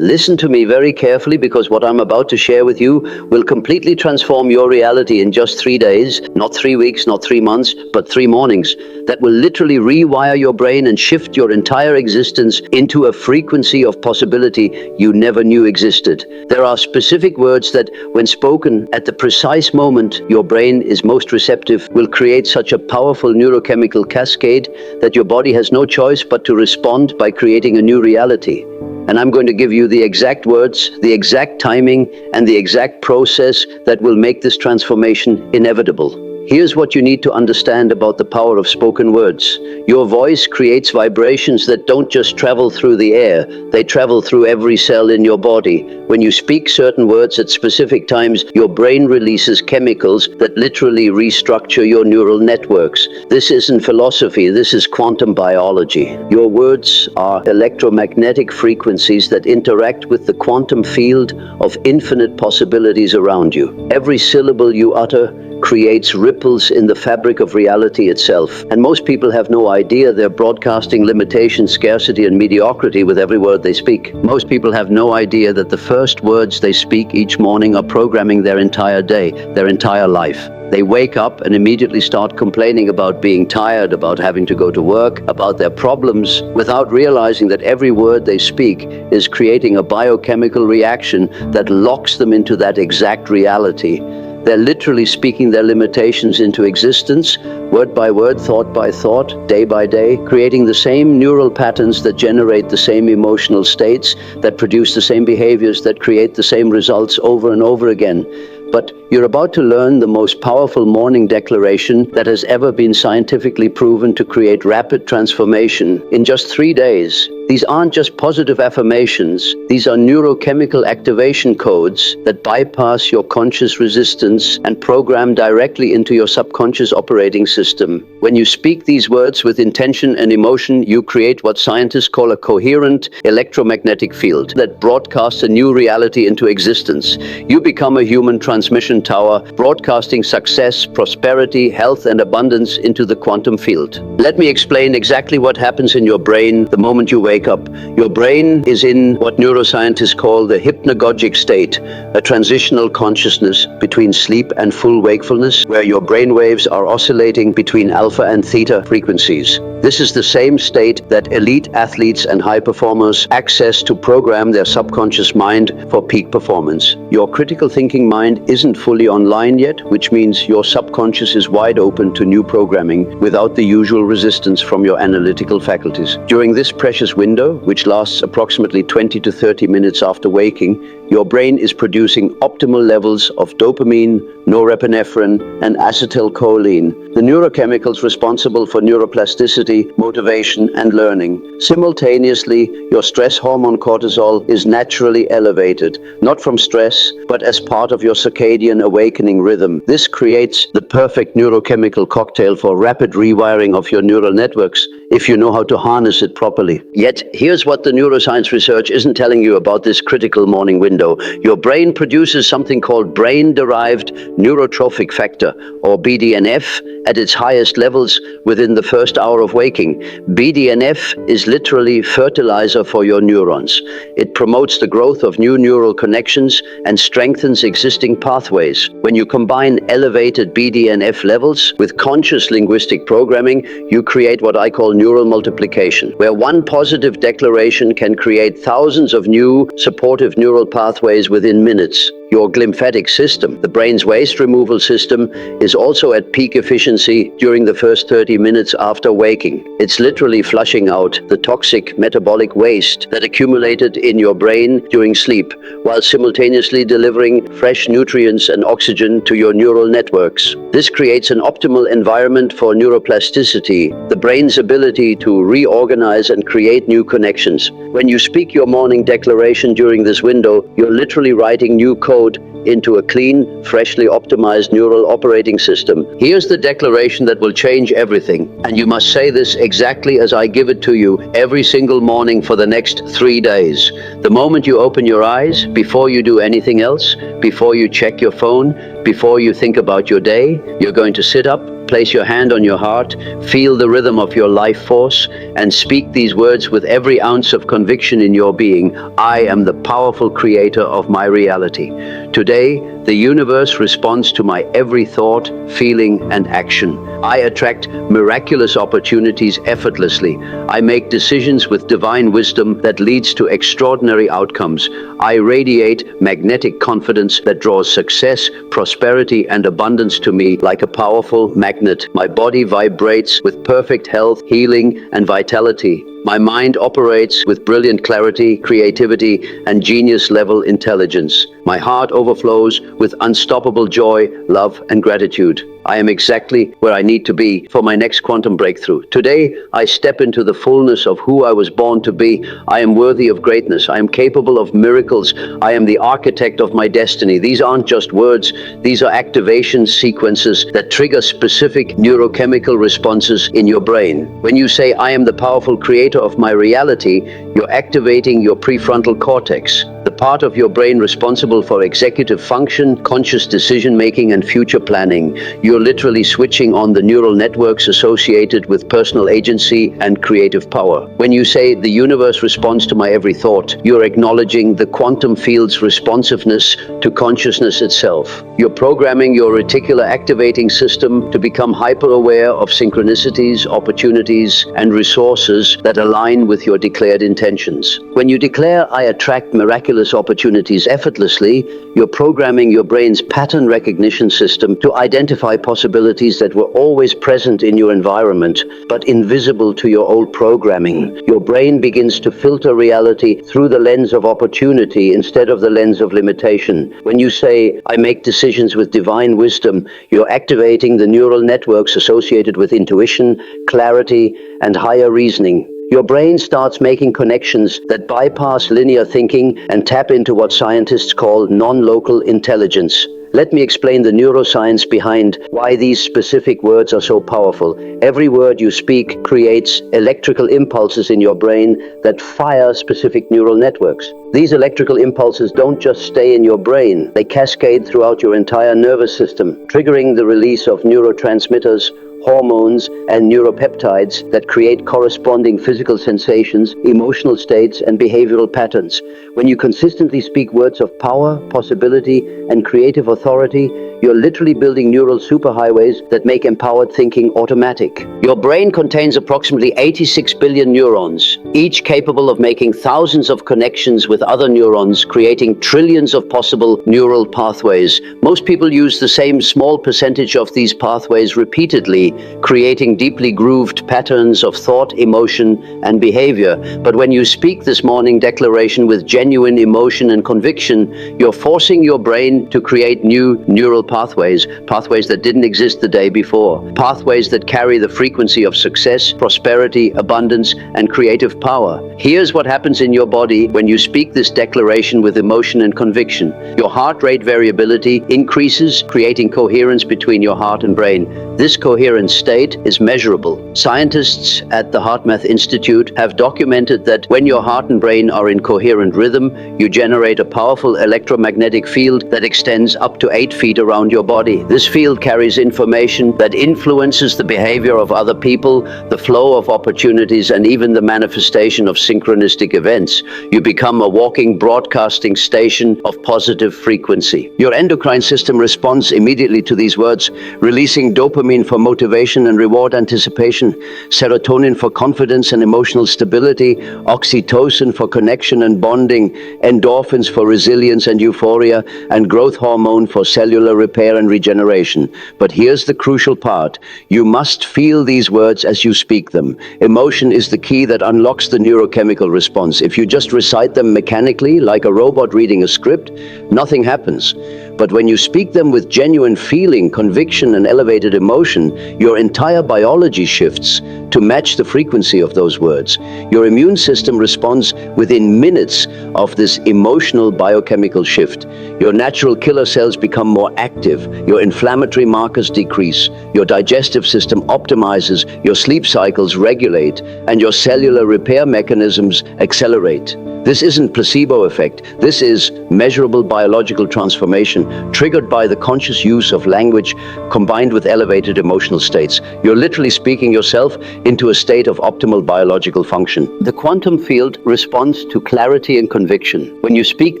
Listen to me very carefully, because what I'm about to share with you will completely transform your reality in just 3 days, not 3 weeks, not 3 months, but 3 mornings, that will literally rewire your brain and shift your entire existence into a frequency of possibility you never knew existed. There are specific words that, when spoken at the precise moment your brain is most receptive, will create such a powerful neurochemical cascade that your body has no choice but to respond by creating a new reality. And I'm going to give you the exact words, the exact timing, and the exact process that will make this transformation inevitable. Here's what you need to understand about the power of spoken words. Your voice creates vibrations that don't just travel through the air, they travel through every cell in your body. When you speak certain words at specific times, your brain releases chemicals that literally restructure your neural networks. This isn't philosophy, this is quantum biology. Your words are electromagnetic frequencies that interact with the quantum field of infinite possibilities around you. Every syllable you utter creates ripples in the fabric of reality itself. And most people have no idea they're broadcasting limitation, scarcity, and mediocrity with every word they speak. Most people have no idea that the first words they speak each morning are programming their entire day, their entire life. They wake up and immediately start complaining about being tired, about having to go to work, about their problems, without realizing that every word they speak is creating a biochemical reaction that locks them into that exact reality. They're literally speaking their limitations into existence, word by word, thought by thought, day by day, creating the same neural patterns that generate the same emotional states, that produce the same behaviors, that create the same results over and over again. But you're about to learn the most powerful morning declaration that has ever been scientifically proven to create rapid transformation in just 3 days. These aren't just positive affirmations. These are neurochemical activation codes that bypass your conscious resistance and program directly into your subconscious operating system. When you speak these words with intention and emotion, you create what scientists call a coherent electromagnetic field that broadcasts a new reality into existence. You become a human transmission tower, broadcasting success, prosperity, health, and abundance into the quantum field. Let me explain exactly what happens in your brain the moment you wake up. Your brain is in what neuroscientists call the hypnagogic state, a transitional consciousness between sleep and full wakefulness, where your brain waves are oscillating between alpha and theta frequencies. This is the same state that elite athletes and high performers access to program their subconscious mind for peak performance. Your critical thinking mind isn't fully online yet, which means your subconscious is wide open to new programming without the usual resistance from your analytical faculties. During this precious window, which lasts approximately 20 to 30 minutes after waking, your brain is producing optimal levels of dopamine, norepinephrine, and acetylcholine, the neurochemicals responsible for neuroplasticity, motivation, and learning. Simultaneously, your stress hormone cortisol is naturally elevated, not from stress, but as part of your circadian awakening rhythm. This creates the perfect neurochemical cocktail for rapid rewiring of your neural networks if you know how to harness it properly. Yet, here's what the neuroscience research isn't telling you about this critical morning window. Your brain produces something called brain-derived neurotrophic factor, or BDNF, at its highest levels within the first hour of waking. BDNF is literally fertilizer for your neurons. It promotes the growth of new neural connections and strengthens existing pathways. When you combine elevated BDNF levels with conscious linguistic programming, you create what I call neural multiplication, where one positive declaration can create thousands of new supportive neural pathways within minutes. Your glymphatic system, the brain's waste removal system, is also at peak efficiency during the first 30 minutes after waking. It's literally flushing out the toxic metabolic waste that accumulated in your brain during sleep, while simultaneously delivering fresh nutrients and oxygen to your neural networks. This creates an optimal environment for neuroplasticity, the brain's ability to reorganize and create new connections. When you speak your morning declaration during this window, you're literally writing new code into a clean, freshly optimized neural operating system. Here's the declaration that will change everything, and you must say this exactly as I give it to you every single morning for the next 3 days. The moment you open your eyes, before you do anything else, before you check your phone, before you think about your day, you're going to sit up Place your hand on your heart, feel the rhythm of your life force, and speak these words with every ounce of conviction in your being. I am the powerful creator of my reality. Today, the universe responds to my every thought, feeling, and action. I attract miraculous opportunities effortlessly. I make decisions with divine wisdom that leads to extraordinary outcomes. I radiate magnetic confidence that draws success, prosperity, and abundance to me like a powerful magnet. My body vibrates with perfect health, healing, and vitality. My mind operates with brilliant clarity, creativity, and genius-level intelligence. My heart overflows with unstoppable joy, love, and gratitude. I am exactly where I need to be for my next quantum breakthrough. Today, I step into the fullness of who I was born to be. I am worthy of greatness. I am capable of miracles. I am the architect of my destiny. These aren't just words. These are activation sequences that trigger specific neurochemical responses in your brain. When you say, I am the powerful creator of my reality, you're activating your prefrontal cortex, the part of your brain responsible for executive function, conscious decision-making, and future planning. You're literally switching on the neural networks associated with personal agency and creative power. When you say, the universe responds to my every thought, you're acknowledging the quantum field's responsiveness to consciousness itself. You're programming your reticular activating system to become hyper-aware of synchronicities, opportunities, and resources that align with your declared intentions. When you declare, I attract miraculous opportunities effortlessly, you're programming your brain's pattern recognition system to identify possibilities that were always present in your environment, but invisible to your old programming. Your brain begins to filter reality through the lens of opportunity instead of the lens of limitation. When you say, I make decisions with divine wisdom, you're activating the neural networks associated with intuition, clarity, and higher reasoning. Your brain starts making connections that bypass linear thinking and tap into what scientists call non-local intelligence. Let me explain the neuroscience behind why these specific words are so powerful. Every word you speak creates electrical impulses in your brain that fire specific neural networks. These electrical impulses don't just stay in your brain, they cascade throughout your entire nervous system, triggering the release of neurotransmitters, hormones, and neuropeptides that create corresponding physical sensations, emotional states, and behavioral patterns. When you consistently speak words of power, possibility, and creative authority, you're literally building neural superhighways that make empowered thinking automatic. Your brain contains approximately 86 billion neurons, each capable of making thousands of connections with other neurons, creating trillions of possible neural pathways. Most people use the same small percentage of these pathways repeatedly, creating deeply grooved patterns of thought, emotion, and behavior. But when you speak this morning declaration with genuine emotion and conviction, you're forcing your brain to create new neural pathways that didn't exist the day before, pathways that carry the frequency of success, prosperity, abundance, and creative power. Here's what happens in your body when you speak this declaration with emotion and conviction. Your heart rate variability increases, creating coherence between your heart and brain. This coherent state is measurable. Scientists at the HeartMath Institute have documented that when your heart and brain are in coherent rhythm, you generate a powerful electromagnetic field that extends up to 8 feet around your body. This field carries information that influences the behavior of other people, the flow of opportunities, and even the manifestation of synchronistic events. You become a walking broadcasting station of positive frequency. Your endocrine system responds immediately to these words, releasing dopamine for motivation and reward anticipation, serotonin for confidence and emotional stability, oxytocin for connection and bonding, endorphins for resilience and euphoria, and growth hormone for cellular repair and regeneration. But here's the crucial part. You must feel these words as you speak them. Emotion is the key that unlocks the neurochemical response. If you just recite them mechanically, like a robot reading a script, nothing happens. But when you speak them with genuine feeling, conviction, and elevated emotion, your entire biology shifts. to match the frequency of those words. Your immune system responds within minutes of this emotional biochemical shift. Your natural killer cells become more active, your inflammatory markers decrease, your digestive system optimizes, your sleep cycles regulate, and your cellular repair mechanisms accelerate. This isn't placebo effect. This is measurable biological transformation triggered by the conscious use of language combined with elevated emotional states. You're literally speaking yourself into a state of optimal biological function. The quantum field responds to clarity and conviction. When you speak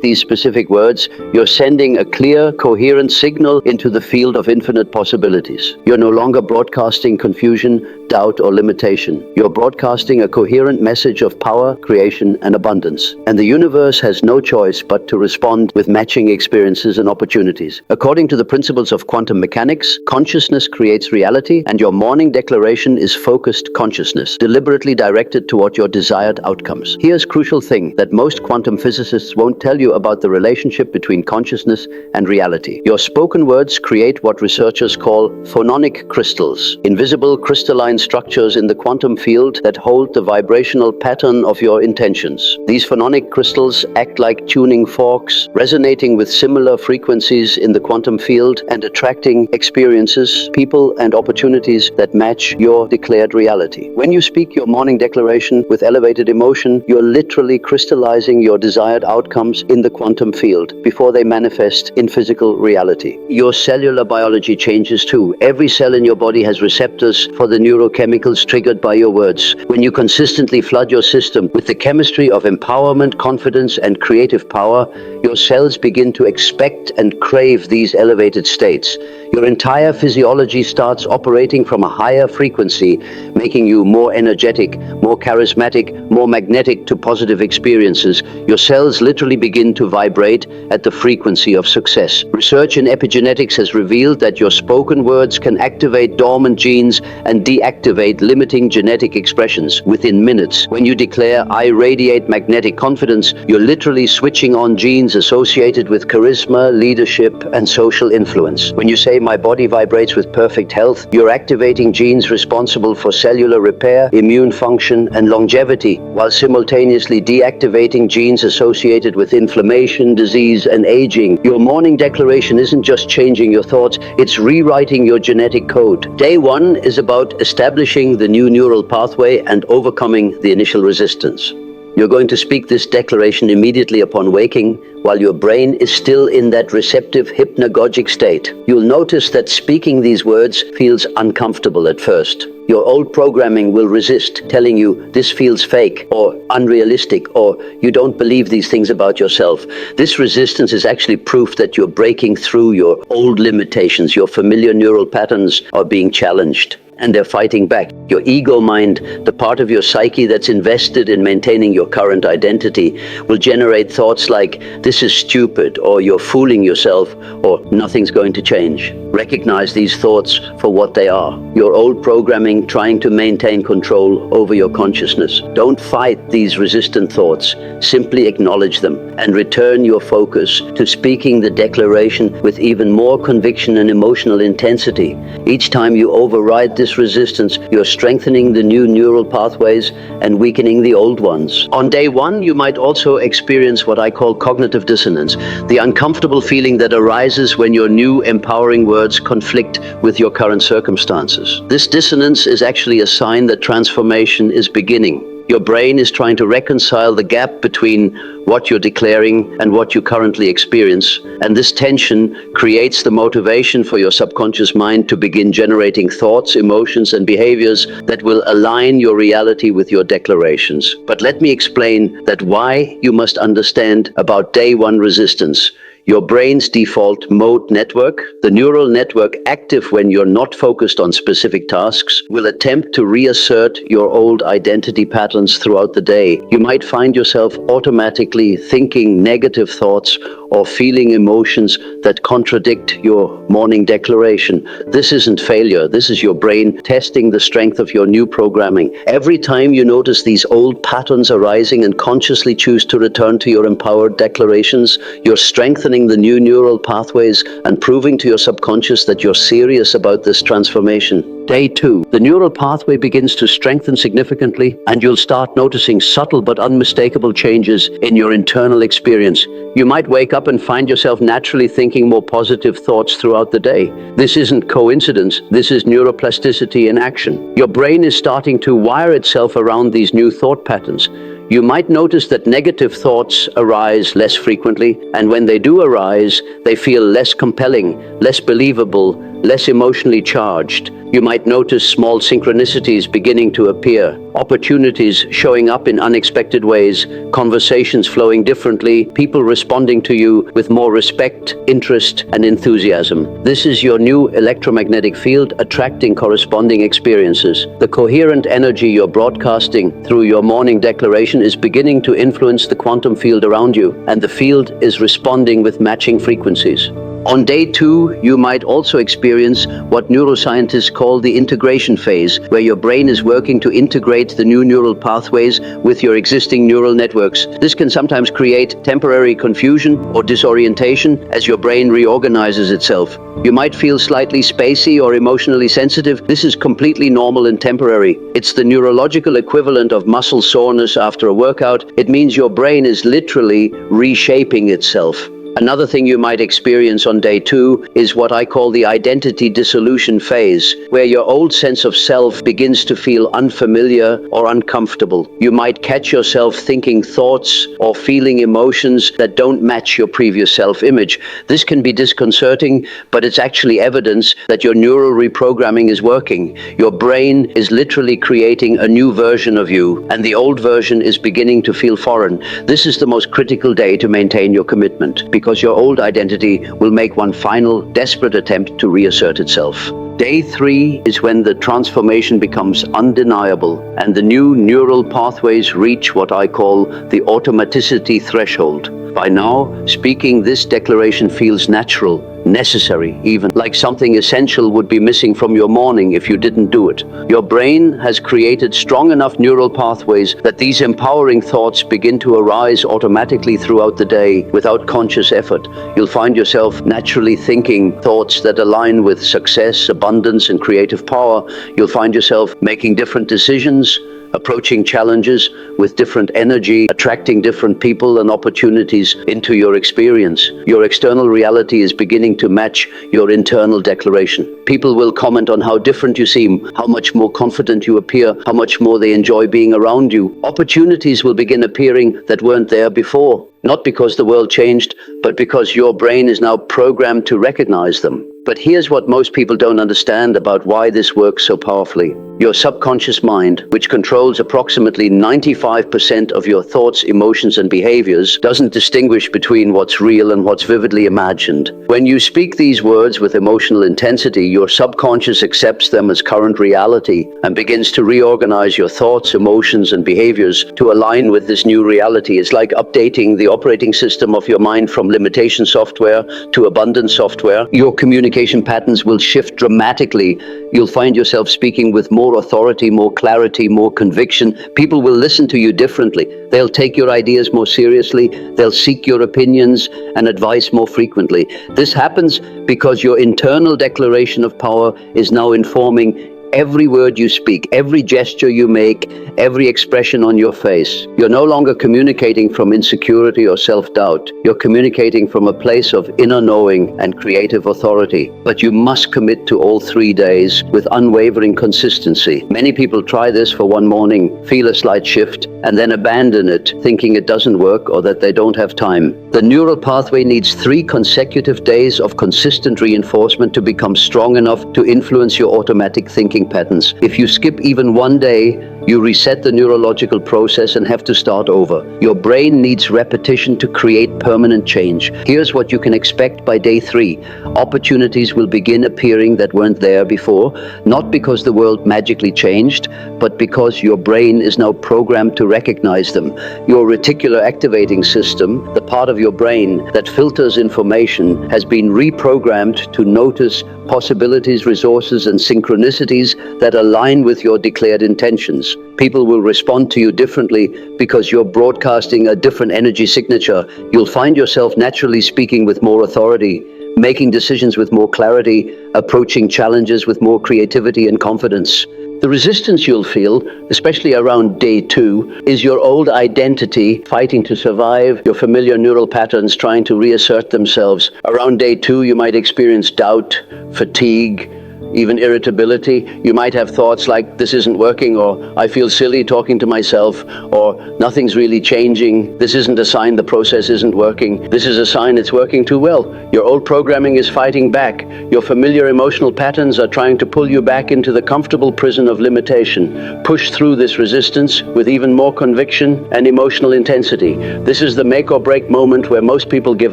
these specific words, you're sending a clear, coherent signal into the field of infinite possibilities. You're no longer broadcasting confusion, doubt, or limitation. You're broadcasting a coherent message of power, creation, and abundance. And the universe has no choice but to respond with matching experiences and opportunities. According to the principles of quantum mechanics, consciousness creates reality, and your morning declaration is focused consciousness, deliberately directed toward your desired outcomes. Here's a crucial thing that most quantum physicists won't tell you about the relationship between consciousness and reality. Your spoken words create what researchers call phononic crystals, invisible crystalline structures in the quantum field that hold the vibrational pattern of your intentions. These phononic crystals act like tuning forks, resonating with similar frequencies in the quantum field and attracting experiences, people, and opportunities that match your declared reality. When you speak your morning declaration with elevated emotion, you're literally crystallizing your desired outcomes in the quantum field before they manifest in physical reality. Your cellular biology changes too. Every cell in your body has receptors for the neurochemicals triggered by your words. When you consistently flood your system with the chemistry of empowerment, confidence, and creative power, your cells begin to expect and crave these elevated states. Your entire physiology starts operating from a higher frequency, making you more energetic, more charismatic, more magnetic to positive experiences. Your cells literally begin to vibrate at the frequency of success. Research in epigenetics has revealed that your spoken words can activate dormant genes and deactivate limiting genetic expressions within minutes. When you declare, "I radiate magnetic confidence," you're literally switching on genes associated with charisma, leadership, and social influence. When you say, "My body vibrates with perfect health," you're activating genes responsible for cellular repair, immune function, and longevity, while simultaneously deactivating genes associated with inflammation, disease, and aging. Your morning declaration isn't just changing your thoughts, it's rewriting your genetic code. Day one is about establishing the new neural pathway and overcoming the initial resistance. You're going to speak this declaration immediately upon waking, while your brain is still in that receptive hypnagogic state. You'll notice that speaking these words feels uncomfortable at first. Your old programming will resist, telling you this feels fake or unrealistic, or you don't believe these things about yourself. This resistance is actually proof that you're breaking through your old limitations. Your familiar neural patterns are being challenged, and they're fighting back. Your ego mind, the part of your psyche that's invested in maintaining your current identity, will generate thoughts like, "This is stupid," or "You're fooling yourself," or "Nothing's going to change." Recognize these thoughts for what they are. Your old programming trying to maintain control over your consciousness. Don't fight these resistant thoughts. Simply acknowledge them and return your focus to speaking the declaration with even more conviction and emotional intensity. Each time you override this resistance, you're strengthening the new neural pathways and weakening the old ones. On day one, you might also experience what I call cognitive dissonance, the uncomfortable feeling that arises when your new empowering words conflict with your current circumstances. This dissonance is actually a sign that transformation is beginning. Your brain is trying to reconcile the gap between what you're declaring and what you currently experience, and this tension creates the motivation for your subconscious mind to begin generating thoughts, emotions, and behaviors that will align your reality with your declarations. But let me explain that why you must understand about day one resistance. Your brain's default mode network, the neural network active when you're not focused on specific tasks, will attempt to reassert your old identity patterns throughout the day. You might find yourself automatically thinking negative thoughts or feeling emotions that contradict your morning declaration. This isn't failure. This is your brain testing the strength of your new programming. Every time you notice these old patterns arising and consciously choose to return to your empowered declarations, you're strengthening the new neural pathways and proving to your subconscious that you're serious about this transformation. Day 2, the neural pathway begins to strengthen significantly, and you'll start noticing subtle but unmistakable changes in your internal experience. You might wake up and find yourself naturally thinking more positive thoughts throughout the day. This isn't coincidence, this is neuroplasticity in action. Your brain is starting to wire itself around these new thought patterns. You might notice that negative thoughts arise less frequently, and when they do arise, they feel less compelling, less believable, less emotionally charged. You might notice small synchronicities beginning to appear, opportunities showing up in unexpected ways, conversations flowing differently, people responding to you with more respect, interest, and enthusiasm. This is your new electromagnetic field attracting corresponding experiences. The coherent energy you're broadcasting through your morning declaration is beginning to influence the quantum field around you, and the field is responding with matching frequencies. On day 2, you might also experience what neuroscientists call the integration phase, where your brain is working to integrate the new neural pathways with your existing neural networks. This can sometimes create temporary confusion or disorientation as your brain reorganizes itself. You might feel slightly spacey or emotionally sensitive. This is completely normal and temporary. It's the neurological equivalent of muscle soreness after a workout. It means your brain is literally reshaping itself. Another thing you might experience on day 2 is what I call the identity dissolution phase, where your old sense of self begins to feel unfamiliar or uncomfortable. You might catch yourself thinking thoughts or feeling emotions that don't match your previous self-image. This can be disconcerting, but it's actually evidence that your neural reprogramming is working. Your brain is literally creating a new version of you, and the old version is beginning to feel foreign. This is the most critical day to maintain your commitment, because your old identity will make one final, desperate attempt to reassert itself. Day 3 is when the transformation becomes undeniable and the new neural pathways reach what I call the automaticity threshold. By now, speaking this declaration feels natural, necessary, even like something essential would be missing from your morning if you didn't do it. Your brain has created strong enough neural pathways that these empowering thoughts begin to arise automatically throughout the day without conscious effort. You'll find yourself naturally thinking thoughts that align with success, abundance, and creative power. You'll find yourself making different decisions, approaching challenges with different energy, attracting different people and opportunities into your experience. Your external reality is beginning to match your internal declaration. People will comment on how different you seem, how much more confident you appear, how much more they enjoy being around you. Opportunities will begin appearing that weren't there before. Not because the world changed, but because your brain is now programmed to recognize them. But here's what most people don't understand about why this works so powerfully. Your subconscious mind, which controls approximately 95% of your thoughts, emotions, and behaviors, doesn't distinguish between what's real and what's vividly imagined. When you speak these words with emotional intensity, your subconscious accepts them as current reality and begins to reorganize your thoughts, emotions, and behaviors to align with this new reality. It's like updating the operating system of your mind from limitation software to abundance software. Your communication patterns will shift dramatically. You'll find yourself speaking with more authority, more clarity, more conviction. People will listen to you differently. They'll take your ideas more seriously. They'll seek your opinions and advice more frequently. This happens because your internal declaration of power is now informing every word you speak, every gesture you make, every expression on your face. You're no longer communicating from insecurity or self-doubt. You're communicating from a place of inner knowing and creative authority. But you must commit to all 3 days with unwavering consistency. Many people try this for one morning, feel a slight shift, and then abandon it, thinking it doesn't work or that they don't have time. The neural pathway needs 3 consecutive days of consistent reinforcement to become strong enough to influence your automatic thinking patterns. If you skip even one day, you reset the neurological process and have to start over. Your brain needs repetition to create permanent change. Here's what you can expect by day 3. Opportunities will begin appearing that weren't there before, not because the world magically changed, but because your brain is now programmed to recognize them. Your reticular activating system, the part of your brain that filters information, has been reprogrammed to notice possibilities, resources, and synchronicities that align with your declared intentions. People will respond to you differently because you're broadcasting a different energy signature. You'll find yourself naturally speaking with more authority, making decisions with more clarity, approaching challenges with more creativity and confidence. The resistance you'll feel, especially around day 2, is your old identity fighting to survive, your familiar neural patterns trying to reassert themselves. Around day 2, you might experience doubt, fatigue, even irritability. You might have thoughts like, this isn't working, or I feel silly talking to myself, or nothing's really changing. This isn't a sign the process isn't working. This is a sign it's working too well. Your old programming is fighting back. Your familiar emotional patterns are trying to pull you back into the comfortable prison of limitation. Push through this resistance with even more conviction and emotional intensity. This is the make or break moment where most people give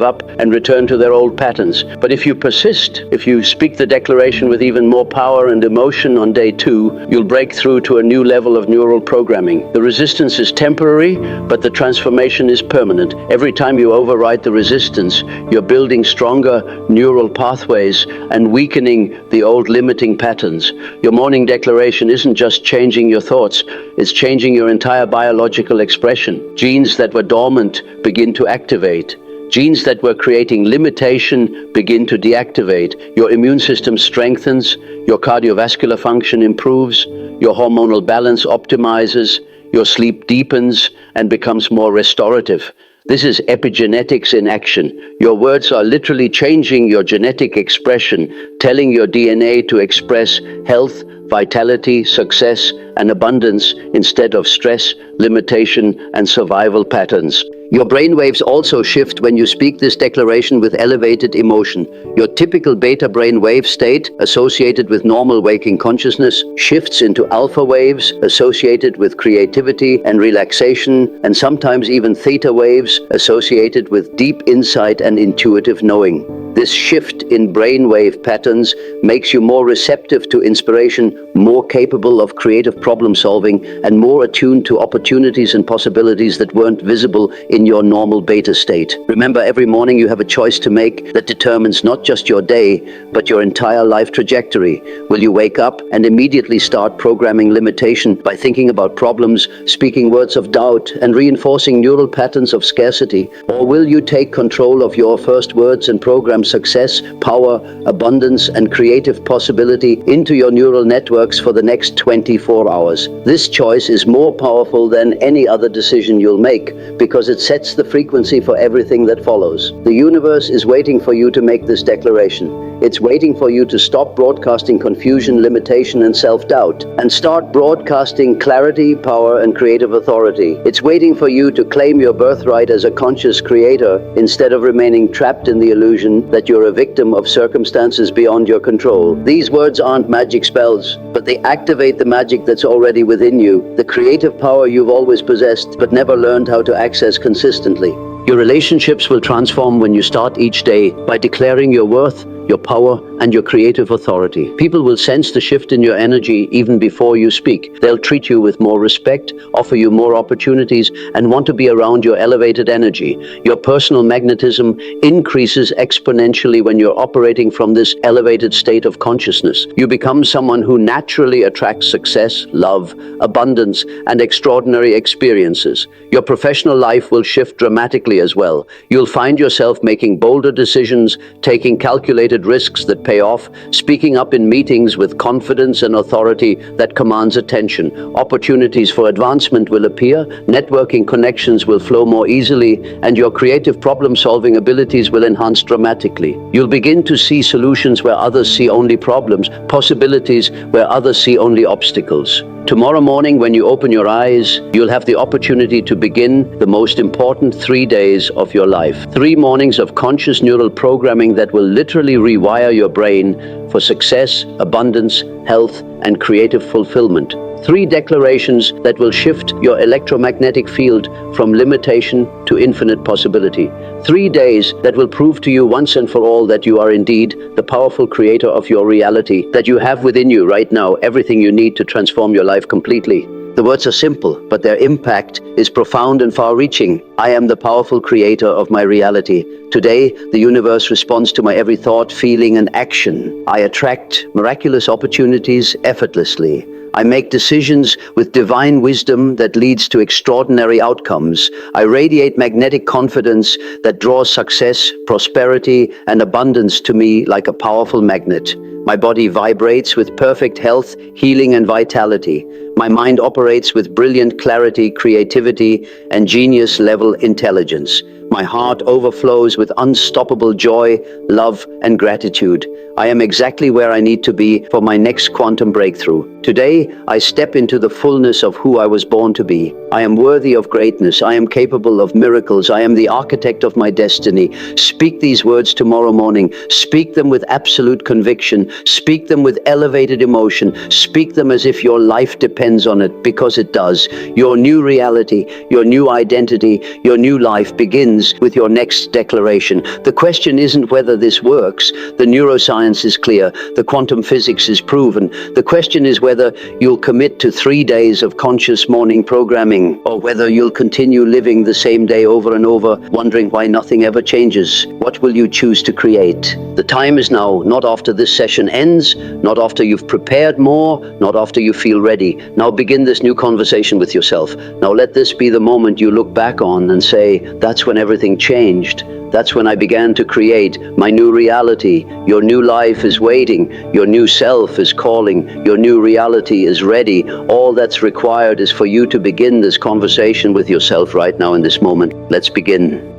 up and return to their old patterns. But if you persist, if you speak the declaration with even more power and emotion on day 2, you'll break through to a new level of neural programming. The resistance is temporary, but the transformation is permanent. Every time you override the resistance, you're building stronger neural pathways and weakening the old limiting patterns. Your morning declaration isn't just changing your thoughts, it's changing your entire biological expression. Genes that were dormant begin to activate. Genes that were creating limitation begin to deactivate. Your immune system strengthens, your cardiovascular function improves, your hormonal balance optimizes, your sleep deepens and becomes more restorative. This is epigenetics in action. Your words are literally changing your genetic expression, telling your DNA to express health, vitality, success, and abundance instead of stress, limitation, and survival patterns. Your brainwaves also shift when you speak this declaration with elevated emotion. Your typical beta brainwave state, associated with normal waking consciousness, shifts into alpha waves, associated with creativity and relaxation, and sometimes even theta waves, associated with deep insight and intuitive knowing. This shift in brainwave patterns makes you more receptive to inspiration, more capable of creative problem solving, and more attuned to opportunities and possibilities that weren't visible in your normal beta state. Remember, every morning you have a choice to make that determines not just your day, but your entire life trajectory. Will you wake up and immediately start programming limitation by thinking about problems, speaking words of doubt, and reinforcing neural patterns of scarcity? Or will you take control of your first words and program success, power, abundance, and creative possibility into your neural networks for the next 24 hours? This choice is more powerful than any other decision you'll make because it sets the frequency for everything that follows. The universe is waiting for you to make this declaration. It's waiting for you to stop broadcasting confusion, limitation, and self-doubt and start broadcasting clarity, power, and creative authority. It's waiting for you to claim your birthright as a conscious creator instead of remaining trapped in the illusion that you're a victim of circumstances beyond your control. These words aren't magic spells, but they activate the magic that's already within you, the creative power you've always possessed but never learned how to access consistently. Your relationships will transform when you start each day by declaring your worth, your power, and your creative authority. People will sense the shift in your energy even before you speak. They'll treat you with more respect, offer you more opportunities, and want to be around your elevated energy. Your personal magnetism increases exponentially when you're operating from this elevated state of consciousness. You become someone who naturally attracts success, love, abundance, and extraordinary experiences. Your professional life will shift dramatically as well. You'll find yourself making bolder decisions, taking calculated risks that pay off, speaking up in meetings with confidence and authority that commands attention. Opportunities for advancement will appear, networking connections will flow more easily, and your creative problem-solving abilities will enhance dramatically. You'll begin to see solutions where others see only problems, possibilities where others see only obstacles. Tomorrow morning, when you open your eyes, you'll have the opportunity to begin the most important 3 days of your life. 3 mornings of conscious neural programming that will literally rewire your brain for success, abundance, health, and creative fulfillment. 3 declarations that will shift your electromagnetic field from limitation to infinite possibility. 3 days that will prove to you once and for all that you are indeed the powerful creator of your reality, that you have within you right now everything you need to transform your life completely. The words are simple, but their impact is profound and far-reaching. I am the powerful creator of my reality. Today, the universe responds to my every thought, feeling, and action. I attract miraculous opportunities effortlessly. I make decisions with divine wisdom that leads to extraordinary outcomes. I radiate magnetic confidence that draws success, prosperity, and abundance to me like a powerful magnet. My body vibrates with perfect health, healing, and vitality. My mind operates with brilliant clarity, creativity, and genius-level intelligence. My heart overflows with unstoppable joy, love, and gratitude. I am exactly where I need to be for my next quantum breakthrough. Today, I step into the fullness of who I was born to be. I am worthy of greatness. I am capable of miracles. I am the architect of my destiny. Speak these words tomorrow morning. Speak them with absolute conviction. Speak them with elevated emotion. Speak them as if your life depends on it, because it does. Your new reality, your new identity, your new life begins with your next declaration. The question isn't whether this works. The neuroscience is clear. The quantum physics is proven. The question is whether you'll commit to 3 days of conscious morning programming, or whether you'll continue living the same day over and over, wondering why nothing ever changes. What will you choose to create? The time is now, not after this session ends, not after you've prepared more, not after you feel ready. Now begin this new conversation with yourself. Now let this be the moment you look back on and say, that's when everything changed. That's when I began to create my new reality. Your new life is waiting. Your new self is calling. Your new reality is ready. All that's required is for you to begin this conversation with yourself right now in this moment. Let's begin.